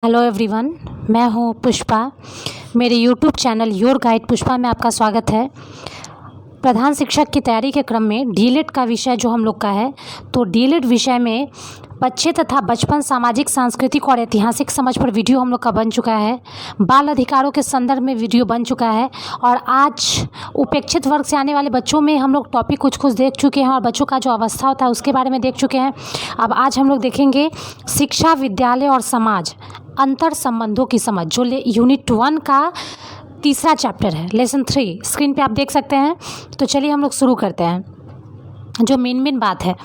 Hello everyone, मैं हूँ पुष्पा। मेरे YouTube channel your guide Pushpa में आपका स्वागत है। प्रधान शिक्षक की तैयारी के क्रम में डीएलएड का विषय जो हम लोग का है, तो डीएलएड विषय में बच्चे तथा बचपन, सामाजिक, सांस्कृतिक और ऐतिहासिक समझ पर वीडियो हम लोग का बन चुका है। बाल अधिकारों के संदर्भ में वीडियो बन चुका है और आज उपेक्षित वर्ग से आने वाले बच्चों में हम लोग टॉपिक कुछ देख चुके हैं और बच्चों का जो अवस्था होता है उसके बारे में देख चुके हैं। अब आज हम लोग देखेंगे शिक्षा, विद्यालय और समाज, अंतर संबंधों की समझ, जो यूनिट 1 का तीसरा चैप्टर है, लेसन 3 स्क्रीन पे आप देख सकते हैं। तो चलिए हम लोग शुरू करते हैं। जो मेन बात है,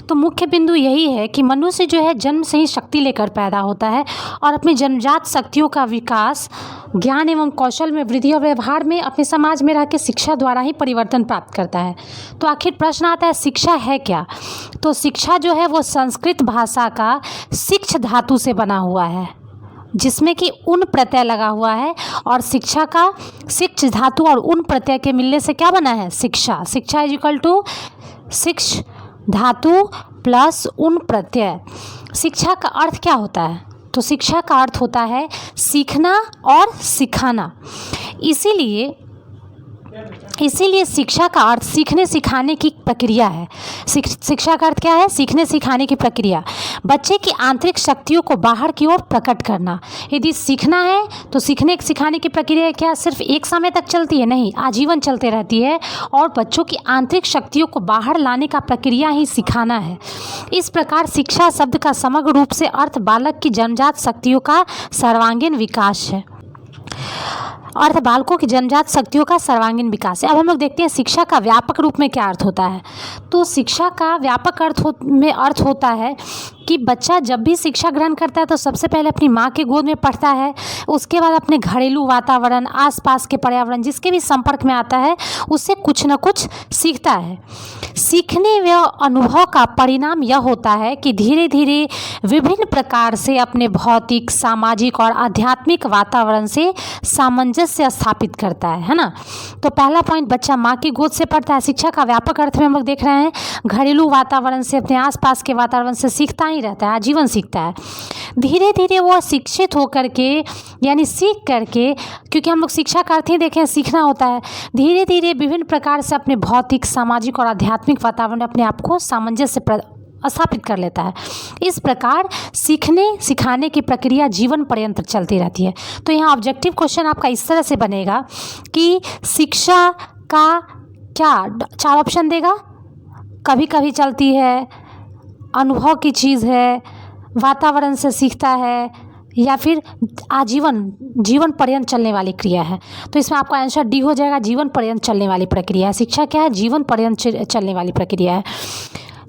तो मुख्य बिंदु यही है कि मनुष्य जो है जन्म से ही शक्ति लेकर पैदा होता है और अपनी जन्मजात शक्तियों का विकास ज्ञान एवं कौशल में वृद्धि और व्यवहार में अपने समाज में रह के शिक्षा द्वारा ही परिवर्तन प्राप्त करता है। तो आखिर प्रश्न आता है, शिक्षा है क्या? तो शिक्षा जो है वो संस्कृत भाषा का शिक्ष धातु से बना हुआ है, जिसमें कि उन प्रत्यय लगा हुआ है और शिक्षा का शिक्ष धातु और उन प्रत्यय के मिलने से क्या बना है? शिक्षा। शिक्षा इज इक्वल टू शिक्ष धातु प्लस उन प्रत्यय। शिक्षा का अर्थ क्या होता है? तो शिक्षा का अर्थ होता है सीखना और सिखाना। इसीलिए शिक्षा का अर्थ सीखने सिखाने की प्रक्रिया है। शिक्षा का अर्थ क्या है? सीखने सिखाने की प्रक्रिया। बच्चे की आंतरिक शक्तियों को बाहर की ओर प्रकट करना। यदि सीखना है तो सीखने सिखाने की प्रक्रिया क्या सिर्फ एक समय तक चलती है? नहीं, आजीवन चलते रहती है और बच्चों की आंतरिक शक्तियों को बाहर लाने का प्रक्रिया ही सिखाना है। इस प्रकार शिक्षा शब्द का समग्र रूप से अर्थ बालक की जन्मजात शक्तियों का सर्वांगीण विकास है। अर्थ बालकों की जन्मजात शक्तियों का सर्वांगीण विकास है। अब हम लोग देखते हैं शिक्षा का व्यापक रूप में क्या अर्थ होता है। तो शिक्षा का व्यापक अर्थ होता है कि बच्चा जब भी शिक्षा ग्रहण करता है तो सबसे पहले अपनी माँ के गोद में पढ़ता है, उसके बाद अपने घरेलू वातावरण, आसपास के पर्यावरण, जिसके भी संपर्क में आता है उससे कुछ न कुछ सीखता है। सीखने व अनुभव का परिणाम यह होता है कि धीरे धीरे विभिन्न प्रकार से अपने भौतिक, सामाजिक और आध्यात्मिक वातावरण से सामंजस्य स्थापित करता है ना। तो पहला पॉइंट, बच्चा माँ की गोद से पढ़ता है। शिक्षा का व्यापक अर्थ में हम लोग देख रहे हैं घरेलू वातावरण से, अपने आसपास के वातावरण से सीखता ही रहता है, आजीवन सीखता है। धीरे धीरे वो शिक्षित होकर के, यानी सीख करके, क्योंकि हम लोग शिक्षा का अर्थ ही देखें सीखना होता है, धीरे धीरे विभिन्न प्रकार से अपने भौतिक, सामाजिक और आध्यात्मिक वातावरण में अपने आप को सामंजस्य स्थापित कर लेता है। इस प्रकार सीखने सिखाने की प्रक्रिया जीवन पर्यंत चलती रहती है। तो यहाँ ऑब्जेक्टिव क्वेश्चन आपका इस तरह से बनेगा कि शिक्षा का क्या 4 ऑप्शन देगा। कभी कभी चलती है, अनुभव की चीज़ है, वातावरण से सीखता है, या फिर जीवन पर्यंत चलने वाली क्रिया है। तो इसमें आपका आंसर डी हो जाएगा, जीवन पर्यंत चलने वाली प्रक्रिया है। शिक्षा क्या है? जीवन पर्यंत चलने वाली प्रक्रिया है।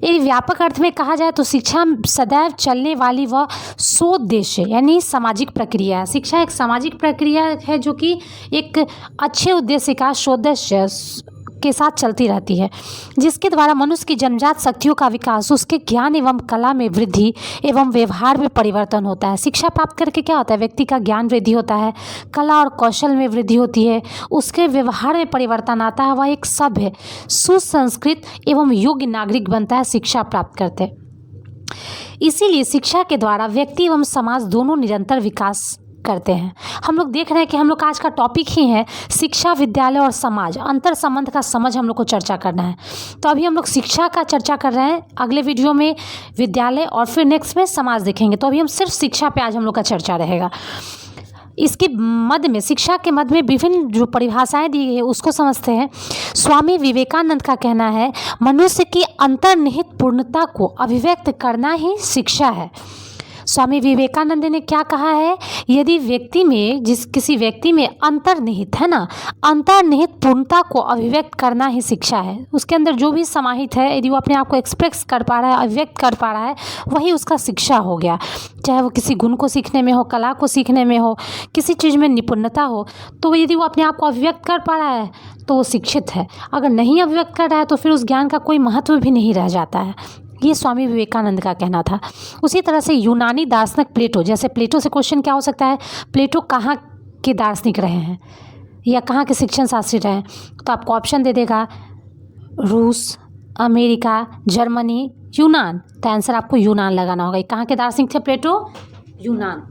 यदि व्यापक अर्थ में कहा जाए तो शिक्षा सदैव चलने वाली व सोद्देश्य यानी सामाजिक प्रक्रिया है। शिक्षा एक सामाजिक प्रक्रिया है जो कि एक अच्छे उद्देश्य का सोद्देश्य के साथ चलती रहती है, जिसके द्वारा मनुष्य की जन्मजात शक्तियों का विकास, उसके ज्ञान एवं कला में वृद्धि एवं व्यवहार में परिवर्तन होता है। शिक्षा प्राप्त करके क्या होता है? व्यक्ति का ज्ञान वृद्धि होता है, कला और कौशल में वृद्धि होती है, उसके व्यवहार में परिवर्तन आता है, वह एक सभ्य, सुसंस्कृत एवं योग्य नागरिक बनता है शिक्षा प्राप्त करते। इसीलिए शिक्षा के द्वारा व्यक्ति एवं समाज दोनों निरंतर विकास करते हैं। हम लोग देख रहे हैं कि हम लोग का आज का टॉपिक ही है शिक्षा, विद्यालय और समाज, अंतर संबंध का समझ हम लोग को चर्चा करना है। तो अभी हम लोग शिक्षा का चर्चा कर रहे हैं, अगले वीडियो में विद्यालय और फिर नेक्स्ट में समाज देखेंगे। तो अभी हम सिर्फ शिक्षा पे आज हम लोग का चर्चा रहेगा। इसके मध्य में, शिक्षा के मध्य में विभिन्न जो परिभाषाएं दी गई है उसको समझते हैं। स्वामी विवेकानंद का कहना है, मनुष्य की अंतर्निहित पूर्णता को अभिव्यक्त करना ही शिक्षा है। स्वामी विवेकानंद ने क्या कहा है? यदि व्यक्ति में, किसी व्यक्ति में अंतर्निहित है ना, अंतर्निहित पूर्णता को अभिव्यक्त करना ही शिक्षा है। उसके अंदर जो भी समाहित है, यदि वो अपने आप को एक्सप्रेस कर पा रहा है, अभिव्यक्त कर पा रहा है, वही उसका शिक्षा हो गया। चाहे वो किसी गुण को सीखने में हो, कला को सीखने में हो, किसी चीज़ में निपुणता हो, तो यदि वो अपने आप को अभिव्यक्त कर पा रहा है तो वो शिक्षित है। अगर नहीं अभिव्यक्त कर रहा है तो फिर उस ज्ञान का कोई महत्व भी नहीं रह जाता है। ये स्वामी विवेकानंद का कहना था। उसी तरह से यूनानी दार्शनिक प्लेटो, जैसे प्लेटो से क्वेश्चन क्या हो सकता है? प्लेटो कहाँ के दार्शनिक रहे हैं या कहाँ के शिक्षण शास्त्री रहे हैं? तो आपको ऑप्शन दे देगा रूस, अमेरिका, जर्मनी, यूनान। तो आंसर आपको यूनान लगाना होगा। कहाँ के दार्शनिक थे प्लेटो? यूनान।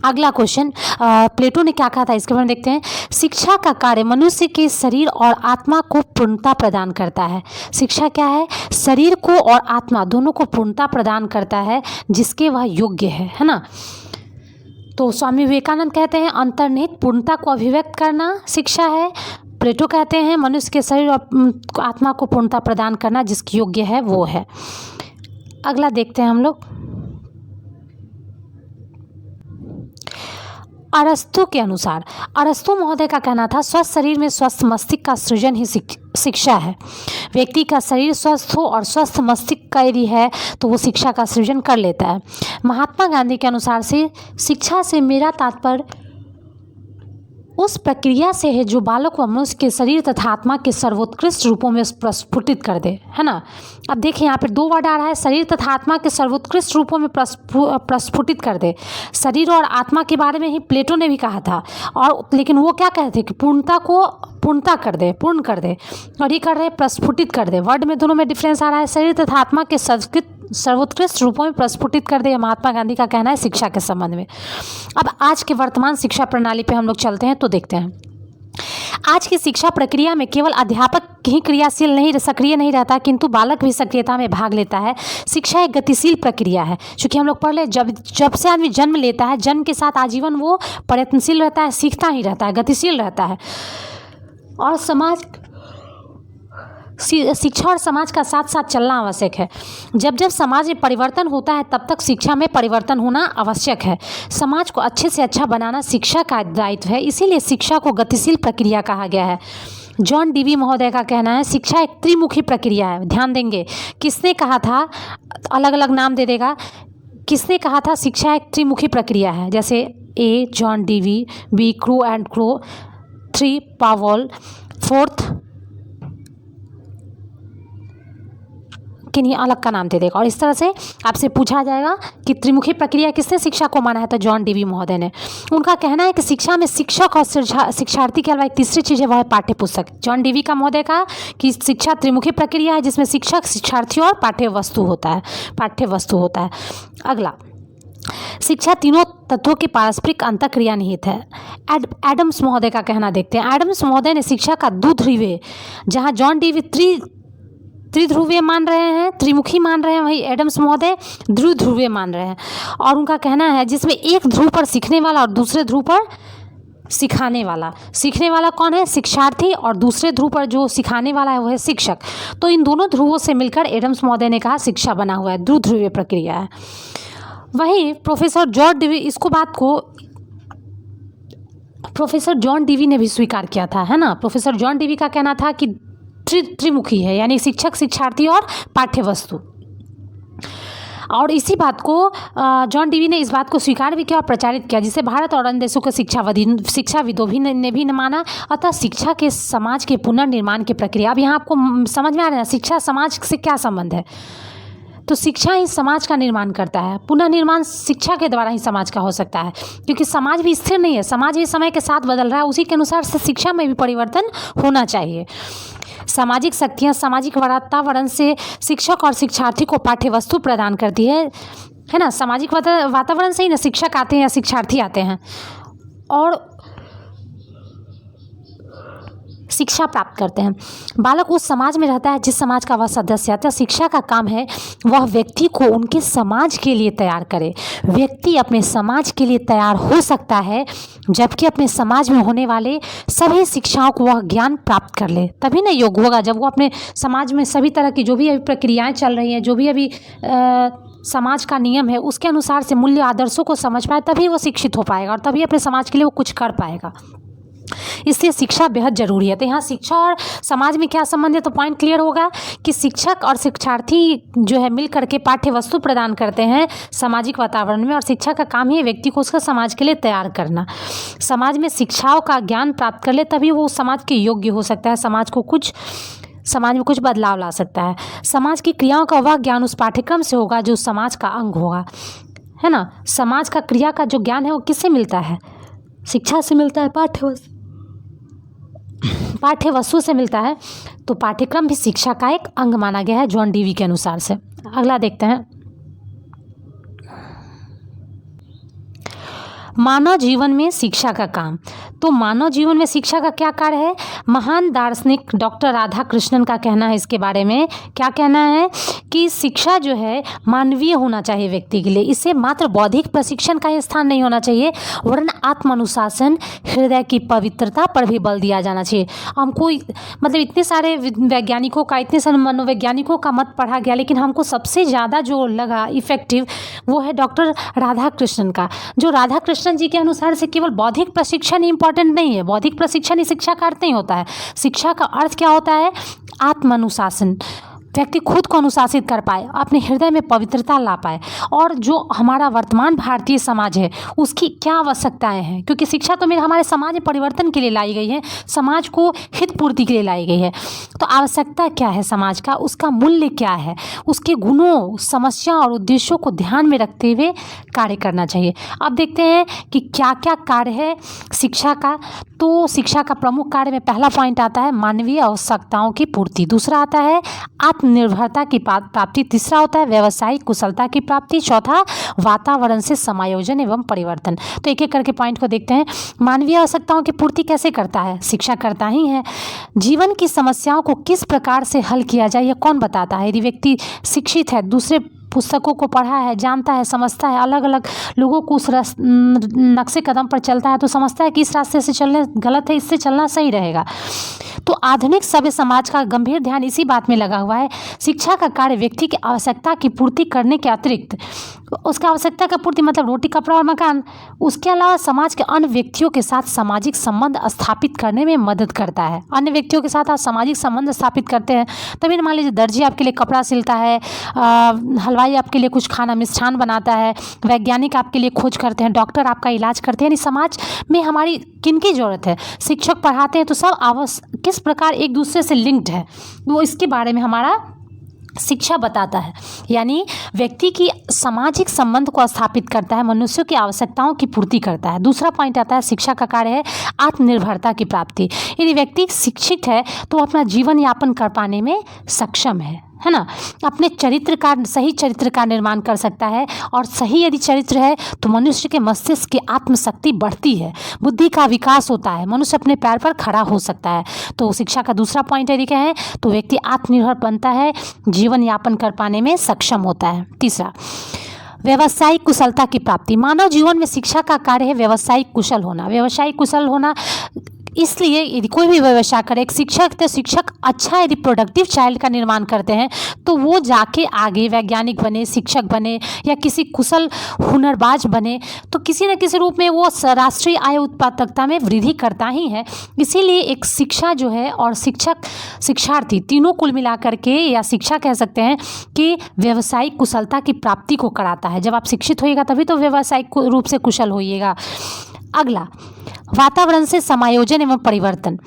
अगला क्वेश्चन, प्लेटो ने क्या कहा था इसके बारे में देखते हैं। शिक्षा का कार्य मनुष्य के शरीर और आत्मा को पूर्णता प्रदान करता है। शिक्षा क्या है? शरीर को और आत्मा दोनों को पूर्णता प्रदान करता है जिसके वह योग्य है ना। तो स्वामी विवेकानंद कहते हैं अंतर्निहित पूर्णता को अभिव्यक्त करना शिक्षा है। प्लेटो कहते हैं मनुष्य के शरीर और आत्मा को पूर्णता प्रदान करना जिसकी योग्य है वो है। अगला देखते हैं हम लोग, अरस्तु के अनुसार, अरस्तु महोदय का कहना था स्वस्थ शरीर में स्वस्थ मस्तिष्क का सृजन ही शिक्षा है। व्यक्ति का शरीर स्वस्थ हो और स्वस्थ मस्तिष्क का यदि है तो वो शिक्षा का सृजन कर लेता है। महात्मा गांधी के अनुसार से शिक्षा से मेरा तात्पर्य उस प्रक्रिया से है जो बालक व मनुष्य के शरीर तथा आत्मा के सर्वोत्कृष्ट रूपों में प्रस्फुटित कर दे, है ना। अब देखिए यहाँ पे 2 वर्ड आ रहा है, शरीर तथा आत्मा के सर्वोत्कृष्ट रूपों में प्रस्फुटित कर दे। शरीर और आत्मा के बारे में ही प्लेटो ने भी कहा था, और लेकिन वो क्या कहते कि पूर्णता को पूर्णता कर दे, पूर्ण कर दे, और ये कर रहे प्रस्फुटित कर दे। वर्ड में दोनों में डिफरेंस आ रहा है। शरीर तथा आत्मा के सर्वोत्कृष्ट रूपों में प्रस्फुटित कर दे, महात्मा गांधी का कहना है शिक्षा के संबंध में। अब आज के वर्तमान शिक्षा प्रणाली पे हम लोग चलते हैं तो देखते हैं। आज की शिक्षा प्रक्रिया में केवल अध्यापक ही क्रियाशील नहीं सक्रिय नहीं रहता किंतु बालक भी सक्रियता में भाग लेता है। शिक्षा एक गतिशील प्रक्रिया है, क्योंकि हम लोग पढ़ ले जब से आदमी जन्म लेता है, जन्म के साथ आजीवन वो प्रयत्नशील रहता है, सीखता ही रहता है, गतिशील रहता है। और शिक्षा और समाज का साथ साथ चलना आवश्यक है। जब जब समाज में परिवर्तन होता है तब तक शिक्षा में परिवर्तन होना आवश्यक है। समाज को अच्छे से अच्छा बनाना शिक्षा का दायित्व है, इसीलिए शिक्षा को गतिशील प्रक्रिया कहा गया है। जॉन डीवी महोदय का कहना है शिक्षा एक त्रिमुखी प्रक्रिया है। ध्यान देंगे किसने कहा था, अलग अलग नाम दे देगा, किसने कहा था शिक्षा एक त्रिमुखी प्रक्रिया है। जैसे A John Dewey, B Crow and Crow, 3 Powell, 4th किन्हीं अलग का नाम दे देगा। और इस तरह से आपसे पूछा जाएगा कि त्रिमुखी प्रक्रिया किसने शिक्षा को माना है, तो जॉन डीवी महोदय ने। उनका कहना है कि शिक्षा में शिक्षक और शिक्षार्थी के अलावा एक तीसरी चीज़ है, वह है पाठ्य पुस्तक। जॉन डीवी का महोदय का कि शिक्षा त्रिमुखी प्रक्रिया है जिसमें शिक्षक, शिक्षार्थी और पाठ्य वस्तु होता है। अगला, शिक्षा तीनों तत्वों के पारस्परिक अंतःक्रिया निहित है। एडम्स महोदय का कहना देखते हैं। एडम्स महोदय ने शिक्षा का द्विध्रुवीय, जहाँ जॉन डीवी त्रिध्रुवीय मान रहे हैं, त्रिमुखी मान रहे हैं, वही एडम्स महोदय द्विध्रुवीय मान रहे हैं। और उनका कहना है जिसमें एक ध्रुव पर सीखने वाला और दूसरे ध्रुव पर सिखाने वाला। सीखने वाला कौन है? शिक्षार्थी, और दूसरे ध्रुव पर जो सिखाने वाला है वो है शिक्षक। तो इन दोनों ध्रुवों से मिलकर एडम्स महोदय ने कहा शिक्षा बना हुआ है, द्विध्रुवीय प्रक्रिया है। वहीं प्रोफेसर जॉन डीवी ने भी स्वीकार किया था, है ना। प्रोफेसर जॉन डीवी का कहना था कि त्रिमुखी है, यानी शिक्षक, शिक्षार्थी और पाठ्य वस्तु। और इसी बात को जॉन डीवी ने इस बात को स्वीकार भी किया और प्रचारित किया, जिसे भारत और अन्य देशों के शिक्षाविदों भी ने भी माना। अतः शिक्षा के समाज के पुनर्निर्माण की प्रक्रिया, अब यहाँ आपको समझ में आ रहा है शिक्षा समाज से क्या संबंध है। तो शिक्षा ही समाज का निर्माण करता है, पुनर्निर्माण शिक्षा के द्वारा ही समाज का हो सकता है, क्योंकि समाज भी स्थिर नहीं है, समाज भी समय के साथ बदल रहा है, उसी के अनुसार से शिक्षा में भी परिवर्तन होना चाहिए। सामाजिक शक्तियाँ सामाजिक वातावरण से शिक्षक और शिक्षार्थी को पाठ्य वस्तु प्रदान करती है ना। सामाजिक वातावरण से ही ना शिक्षक आते हैं या शिक्षार्थी आते हैं और शिक्षा प्राप्त करते हैं। बालक उस समाज में रहता है जिस समाज का वह सदस्य है। तो शिक्षा का काम है वह व्यक्ति को उनके समाज के लिए तैयार करे। व्यक्ति अपने समाज के लिए तैयार हो सकता है जबकि अपने समाज में होने वाले सभी शिक्षाओं को वह ज्ञान प्राप्त कर ले, तभी ना योग होगा। जब वो अपने समाज में सभी तरह की जो भी अभी प्रक्रियाएं चल रही हैं, जो भी अभी समाज का नियम है, उसके अनुसार से मूल्य आदर्शों को समझ पाए, तभी वो शिक्षित हो पाएगा और तभी अपने समाज के लिए वो कुछ कर पाएगा। इसलिए शिक्षा बेहद जरूरी है। तो यहाँ शिक्षा और समाज में क्या संबंध है, तो पॉइंट क्लियर होगा कि शिक्षक और शिक्षार्थी जो है मिल करके पाठ्य वस्तु प्रदान करते हैं सामाजिक वातावरण में, और शिक्षा का काम ही है व्यक्ति को उसका समाज के लिए तैयार करना। समाज में शिक्षाओं का ज्ञान प्राप्त कर ले तभी वो समाज के योग्य हो सकता है, समाज में कुछ बदलाव ला सकता है। समाज की क्रियाओं का वह ज्ञान उस पाठ्यक्रम से होगा जो समाज का अंग होगा, है ना। समाज का क्रिया का जो ज्ञान है वो किससे मिलता है? शिक्षा से मिलता है, पाठ्य वस्तु से मिलता है। तो पाठ्यक्रम भी शिक्षा का एक अंग माना गया है जॉन डीवी के अनुसार से। अगला देखते हैं। मानव जीवन में शिक्षा का काम। तो मानव जीवन में शिक्षा का क्या कार्य है? महान दार्शनिक डॉक्टर राधा कृष्णन का कहना है इसके बारे में। क्या कहना है कि शिक्षा जो है मानवीय होना चाहिए व्यक्ति के लिए। इसे मात्र बौद्धिक प्रशिक्षण का ही स्थान नहीं होना चाहिए, वरन आत्म अनुशासन, हृदय की पवित्रता पर भी बल दिया जाना चाहिए। हमको मतलब इतने सारे वैज्ञानिकों का, इतने सारे मनोवैज्ञानिकों का मत पढ़ा गया, लेकिन हमको सबसे ज़्यादा जो लगा इफेक्टिव वो है डॉक्टर राधा कृष्णन का। जो राधा कृष्णन जी के अनुसार से केवल बौद्धिक प्रशिक्षण ही इंपॉर्टेंट नहीं है, बौद्धिक प्रशिक्षण ही शिक्षा का अर्थ नहीं होता है। शिक्षा का अर्थ क्या होता है? आत्म अनुशासन, व्यक्ति खुद को अनुशासित कर पाए, अपने हृदय में पवित्रता ला पाए। और जो हमारा वर्तमान भारतीय समाज है उसकी क्या आवश्यकताएं हैं, क्योंकि शिक्षा तो मेरे हमारे समाज में परिवर्तन के लिए लाई गई है, समाज को हित पूर्ति के लिए लाई गई है। तो आवश्यकता क्या है समाज का, उसका मूल्य क्या है, उसके गुणों, समस्या और उद्देश्यों को ध्यान में रखते हुए कार्य करना चाहिए। अब देखते हैं कि क्या क्या कार्य है शिक्षा का। तो शिक्षा का प्रमुख कार्य में पहला पॉइंट आता है मानवीय आवश्यकताओं की पूर्ति, दूसरा आता है आत्मनिर्भरता की प्राप्ति, तीसरा होता है व्यावसायिक कुशलता की प्राप्ति, चौथा वातावरण से समायोजन एवं परिवर्तन। तो एक एक करके पॉइंट को देखते हैं। मानवीय आवश्यकताओं की पूर्ति कैसे करता है? शिक्षा करता ही है। जीवन की समस्याओं को किस प्रकार से हल किया जाए यह कौन बताता है? यदि व्यक्ति शिक्षित है, दूसरे पुस्तकों को पढ़ा है, जानता है, समझता है, अलग अलग लोगों को उस नक्शे कदम पर चलता है, तो समझता है कि इस रास्ते से चलने गलत है, इससे चलना सही रहेगा। तो आधुनिक सभ्य समाज का गंभीर ध्यान इसी बात में लगा हुआ है। शिक्षा का कार्य व्यक्ति की आवश्यकता की पूर्ति करने के अतिरिक्त, उसका आवश्यकता का पूर्ति मतलब रोटी, कपड़ा और मकान, उसके अलावा समाज के अन्य व्यक्तियों के साथ सामाजिक संबंध स्थापित करने में मदद करता है। अन्य व्यक्तियों के साथ आप सामाजिक संबंध स्थापित करते हैं तभी मान लीजिए दर्जी आपके लिए कपड़ा सिलता है, हलवाई आपके लिए कुछ खाना मिष्ठान बनाता है, वैज्ञानिक आपके लिए खोज करते हैं, डॉक्टर आपका इलाज करते हैं। यानी समाज में हमारी किनकी ज़रूरत है? शिक्षक पढ़ाते हैं तो सब किस प्रकार एक दूसरे से लिंक्ड है वो इसके बारे में हमारा शिक्षा बताता है। यानी व्यक्ति की सामाजिक संबंध को स्थापित करता है, मनुष्यों की आवश्यकताओं की पूर्ति करता है। दूसरा पॉइंट आता है शिक्षा का कार्य है आत्मनिर्भरता की प्राप्ति। यदि व्यक्ति शिक्षित है तो अपना जीवन यापन कर पाने में सक्षम है ना, अपने चरित्र का, सही चरित्र का निर्माण कर सकता है। और सही यदि चरित्र है तो मनुष्य के मस्तिष्क की आत्मशक्ति बढ़ती है, बुद्धि का विकास होता है, मनुष्य अपने पैर पर खड़ा हो सकता है। तो शिक्षा का दूसरा पॉइंट यदि कहें तो व्यक्ति आत्मनिर्भर बनता है, जीवन यापन कर पाने में सक्षम होता है। तीसरा, व्यावसायिक कुशलता की प्राप्ति। मानव जीवन में शिक्षा का कार्य है व्यावसायिक कुशल होना। व्यावसायिक कुशल होना इसलिए यदि कोई भी व्यवसाय करे, एक शिक्षक तो शिक्षक अच्छा यदि प्रोडक्टिव चाइल्ड का निर्माण करते हैं तो वो जाके आगे वैज्ञानिक बने, शिक्षक बने या किसी कुशल हुनरबाज बने तो किसी न किसी रूप में वो राष्ट्रीय आय उत्पादकता में वृद्धि करता ही है। इसीलिए एक शिक्षा जो है और शिक्षक शिक्षार्थी तीनों कुल मिलाकर के या शिक्षा कह सकते हैं कि व्यावसायिक कुशलता की प्राप्ति को कराता है। जब आप शिक्षित होइएगा तभी तो व्यावसायिक रूप से कुशल होइएगा। अगला, वातावरण से समायोजन एवं परिवर्तन।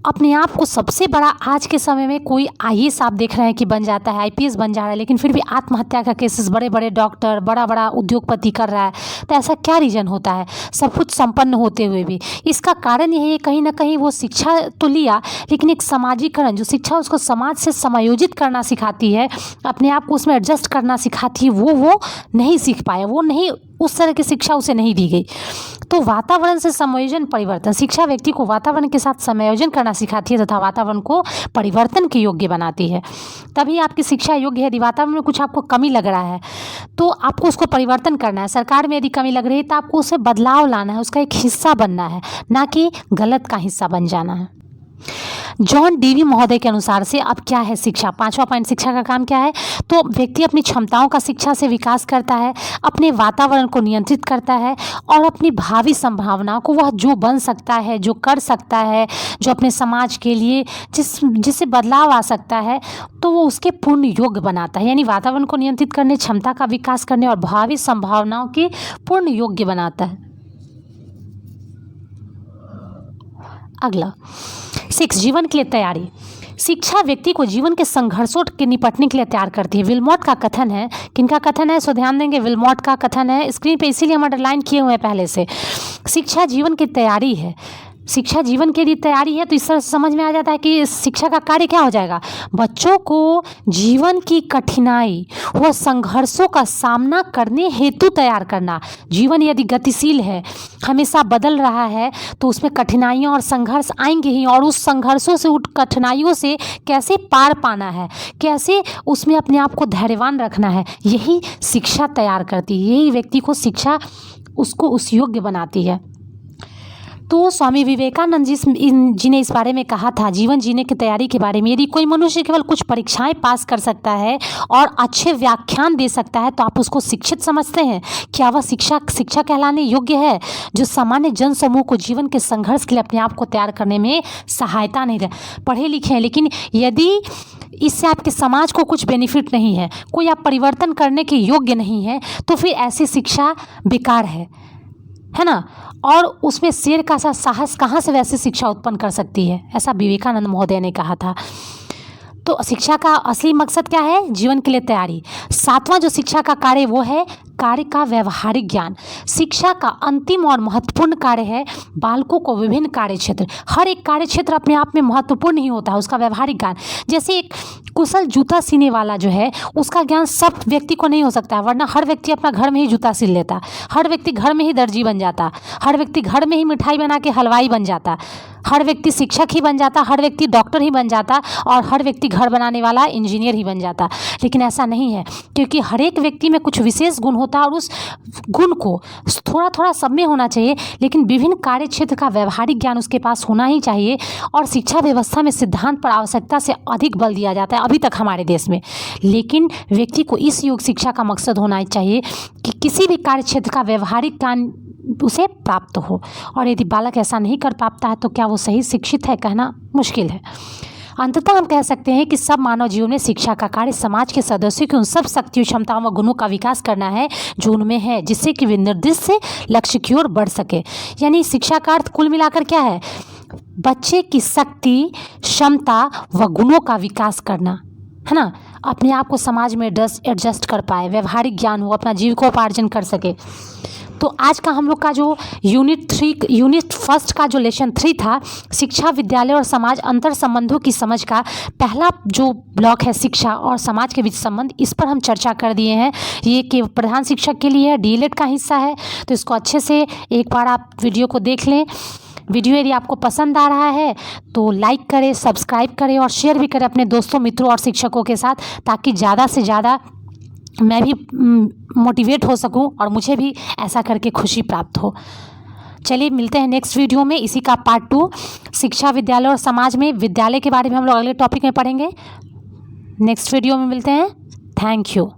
अपने आप को सबसे बड़ा आज के समय में कोई आईएएस आप देख रहे हैं कि बन जाता है, आईपीएस बन जा रहा है, लेकिन फिर भी आत्महत्या का केसेस बड़े बड़े डॉक्टर, बड़ा बड़ा उद्योगपति कर रहा है। तो ऐसा क्या रीज़न होता है सब कुछ संपन्न होते हुए भी? इसका कारण यही है कहीं ना कहीं वो शिक्षा तो लिया लेकिन एक सामाजिकरण, जो शिक्षा उसको समाज से समायोजित करना सिखाती है, अपने आप को उसमें एडजस्ट करना सिखाती है, वो नहीं सीख पाया, वो नहीं, उस तरह की शिक्षा उसे नहीं दी गई। तो वातावरण से समायोजन परिवर्तन, शिक्षा व्यक्ति को वातावरण के साथ समायोजन करना सिखाती है तथा वातावरण को परिवर्तन के योग्य बनाती है। तभी आपकी शिक्षा योग्य है। यदि वातावरण में कुछ आपको कमी लग रहा है तो आपको उसको परिवर्तन करना है। सरकार में यदि कमी लग रही है तो आपको उसे बदलाव लाना है, उसका एक हिस्सा बनना है, ना कि गलत का हिस्सा बन जाना है। जॉन डीवी महोदय के अनुसार से अब क्या है शिक्षा? पांचवा पॉइंट, शिक्षा का काम क्या है? तो व्यक्ति अपनी क्षमताओं का शिक्षा से विकास करता है, अपने वातावरण को नियंत्रित करता है और अपनी भावी संभावनाओं को, वह जो बन सकता है, जो कर सकता है, जो अपने समाज के लिए जिससे बदलाव आ सकता है, तो वो उसके पूर्ण योग्य बनाता है। यानी वातावरण को नियंत्रित करने, क्षमता का विकास करने और भावी संभावनाओं के पूर्ण योग्य बनाता है। अगला, 6, जीवन के लिए तैयारी। शिक्षा व्यक्ति को जीवन के संघर्षों के निपटने के लिए तैयार करती है। विल्मोट का कथन है, किनका कथन है? सो ध्यान देंगे, विल्मोट का कथन है, स्क्रीन पे इसीलिए हम अंडरलाइन किए हुए हैं पहले से। शिक्षा जीवन की तैयारी है, शिक्षा जीवन के लिए तैयारी है, तो इस तरह से समझ में आ जाता है कि शिक्षा का कार्य क्या हो जाएगा, बच्चों को जीवन की कठिनाई व संघर्षों का सामना करने हेतु तैयार करना। जीवन यदि गतिशील है, हमेशा बदल रहा है, तो उसमें कठिनाइयाँ और संघर्ष आएंगे ही, और उस संघर्षों से, उन कठिनाइयों से कैसे पार पाना है, कैसे उसमें अपने आप को धैर्यवान रखना है, यही शिक्षा तैयार करती है। यही व्यक्ति को शिक्षा उसको उस योग्य बनाती है। तो स्वामी विवेकानंद जी ने इस बारे में कहा था, जीवन जीने की तैयारी के बारे में, यदि कोई मनुष्य केवल कुछ परीक्षाएं पास कर सकता है और अच्छे व्याख्यान दे सकता है, तो आप उसको शिक्षित समझते हैं? क्या वह शिक्षा कहलाने योग्य है, जो सामान्य जन समूह को जीवन के संघर्ष के लिए अपने आप को तैयार करने में सहायता नहीं रहे? पढ़े लिखे हैं, लेकिन यदि इससे आपके समाज को कुछ बेनिफिट नहीं है, कोई आप परिवर्तन करने के योग्य नहीं है, तो फिर ऐसी शिक्षा बेकार है ना। और उसमें शेर का सा साहस कहाँ से वैसी शिक्षा उत्पन्न कर सकती है, ऐसा विवेकानंद महोदय ने कहा था। तो शिक्षा का असली मकसद क्या है? जीवन के लिए तैयारी। 7वां जो शिक्षा का कार्य वो है कार्य का व्यवहारिक ज्ञान। शिक्षा का अंतिम और महत्वपूर्ण कार्य है बालकों को विभिन्न कार्य क्षेत्र, हर एक कार्य क्षेत्र अपने आप में महत्वपूर्ण ही होता है, उसका व्यवहारिक ज्ञान। जैसे एक कुशल जूता सीने वाला जो है, उसका ज्ञान सब व्यक्ति को नहीं हो सकता है, वरना हर व्यक्ति अपना घर में ही जूता सिल लेता, हर व्यक्ति घर में ही दर्जी बन जाता, हर व्यक्ति घर में ही मिठाई बना के हलवाई बन जाता, हर व्यक्ति शिक्षक ही बन जाता, हर व्यक्ति डॉक्टर ही बन जाता, और हर व्यक्ति घर बनाने वाला इंजीनियर ही बन जाता। लेकिन ऐसा नहीं है, क्योंकि हर एक व्यक्ति में कुछ विशेष गुण होता है, और उस गुण को थोड़ा थोड़ा सब में होना चाहिए, लेकिन विभिन्न कार्य क्षेत्र का व्यवहारिक ज्ञान उसके पास होना ही चाहिए। और शिक्षा व्यवस्था में सिद्धांत पर आवश्यकता से अधिक बल दिया जाता है अभी तक हमारे देश में, लेकिन व्यक्ति को इस योग शिक्षा का मकसद होना चाहिए कि किसी भी कार्य क्षेत्र का व्यवहारिक ज्ञान उसे प्राप्त हो। और यदि बालक ऐसा नहीं कर पाता है, तो क्या वो सही शिक्षित है, कहना मुश्किल है। अंततः हम कह सकते हैं कि सब मानव जीवन में शिक्षा का कार्य समाज के सदस्यों की उन सब शक्तियों, क्षमताओं व गुणों का विकास करना है जो उनमें है, जिससे कि वे निर्दिष्ट लक्ष्य की ओर बढ़ सके। यानी शिक्षा का अर्थ कुल मिलाकर क्या है? बच्चे की शक्ति, क्षमता व गुणों का विकास करना, है ना। अपने आप को समाज में एडजस्ट कर पाए, व्यवहारिक ज्ञान हो, अपना जीविकोपार्जन कर सके। तो आज का हम लोग का जो यूनिट फर्स्ट का जो लेसन 3 था, शिक्षा, विद्यालय और समाज अंतर संबंधों की समझ का पहला जो ब्लॉक है शिक्षा और समाज के बीच संबंध, इस पर हम चर्चा कर दिए हैं। ये कि प्रधान शिक्षक के लिए डीएलएड का हिस्सा है, तो इसको अच्छे से एक बार आप वीडियो को देख लें। वीडियो यदि आपको पसंद आ रहा है तो लाइक करें, सब्सक्राइब करें और शेयर भी करें अपने दोस्तों, मित्रों और शिक्षकों के साथ, ताकि ज़्यादा से ज़्यादा मैं भी मोटिवेट हो सकूं और मुझे भी ऐसा करके खुशी प्राप्त हो। चलिए मिलते हैं नेक्स्ट वीडियो में, इसी का पार्ट 2 शिक्षा, विद्यालय और समाज में। विद्यालय के बारे में हम लोग अगले टॉपिक में पढ़ेंगे। नेक्स्ट वीडियो में मिलते हैं। Thank you.